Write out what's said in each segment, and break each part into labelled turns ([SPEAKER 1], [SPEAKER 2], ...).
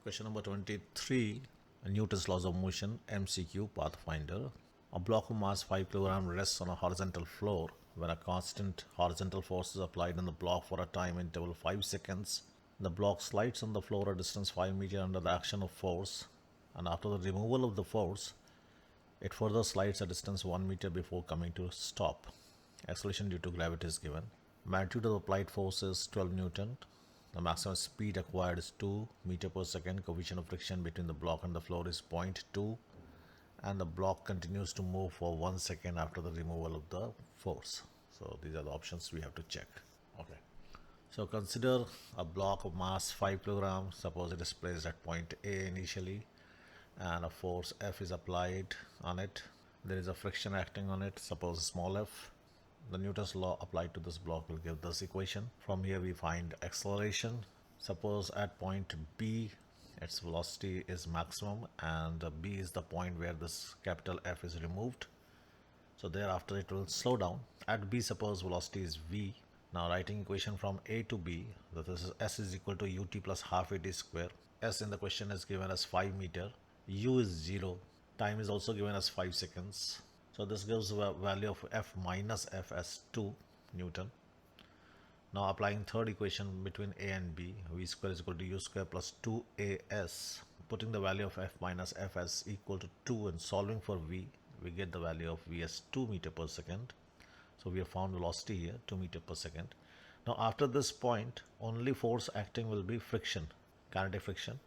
[SPEAKER 1] Question number 23, Newton's laws of motion, MCQ, Pathfinder. A block of mass 5 kg rests on a horizontal floor when a constant horizontal force is applied on the block for a time interval 5 seconds. The block slides on the floor a distance 5 meters under the action of force, and after the removal of the force, it further slides a distance 1 meter before coming to stop. Acceleration due to gravity is given. Magnitude of applied force is 12 Newton. The maximum speed acquired is 2 meter per second. Coefficient of friction between the block and the floor is 0.2, and the block continues to move for 1 second after the removal of the force. So these are the options we have to check. Okay. So consider a block of mass 5 kg. Suppose it is placed at point A initially, and a force F is applied on it. There is a friction acting on it, suppose small f. The Newton's law applied to this block will give this equation. From here we find acceleration. Suppose at point B its velocity is maximum, and B is the point where this capital F is removed. So thereafter it will slow down. At B, suppose velocity is V. Now writing equation from A to B, that this is S is equal to ut plus half at square. S in the question is given as 5 meter. U is 0. Time is also given as 5 seconds. So this gives a value of F minus F as 2 Newton. Now applying third equation between A and B, V square is equal to U square plus 2AS. Putting the value of F minus F as equal to 2 and solving for V, we get the value of V as 2 meter per second. So we have found velocity here, 2 meter per second. Now after this point, only force acting will be friction, kinetic friction.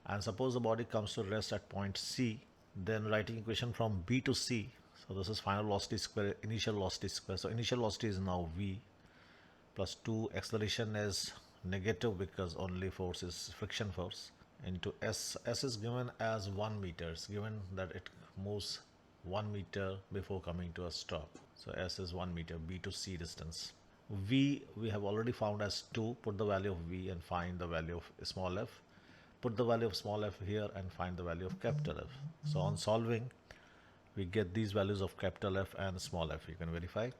[SPEAKER 1] And suppose the body comes to rest at point C, then writing equation from B to C. So this is final velocity square, initial velocity square. So initial velocity is now V plus 2. Acceleration is negative because only force is friction force, into S. S is given as 1 meter. It's given that it moves 1 meter before coming to a stop. So S is 1 meter, B to C distance. V we have already found as 2. Put the value of V and find the value of small f. Put the value of small f here and find the value of capital F. So on solving, we get these values of capital F and small f. You can verify.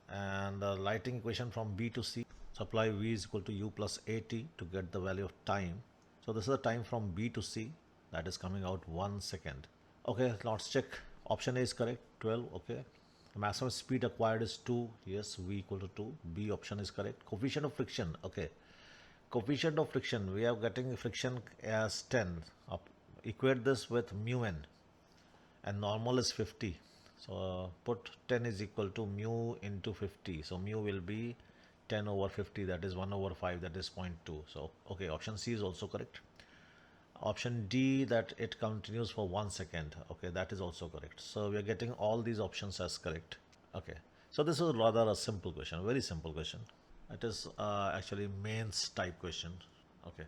[SPEAKER 1] And writing equation from B to C, supply V is equal to U plus AT to get the value of time. So this is the time from B to C, that is coming out 1 second. Okay, let's check. Option A is correct, 12. Okay. Maximum speed acquired is 2. Yes, V equal to 2. B option is correct. Coefficient of friction. Okay. Coefficient of friction, we are getting friction as 10. Equate this with mu n, and normal is 50. So put 10 is equal to mu into 50. So mu will be 10 over 50, that is 1 over 5, that is 0.2. So okay, option C is also correct. Option D, that it continues for 1 second. Okay, that is also correct. So we are getting all these options as correct. Okay, so this is rather a simple question, very simple question. It is actually mains type question. Okay.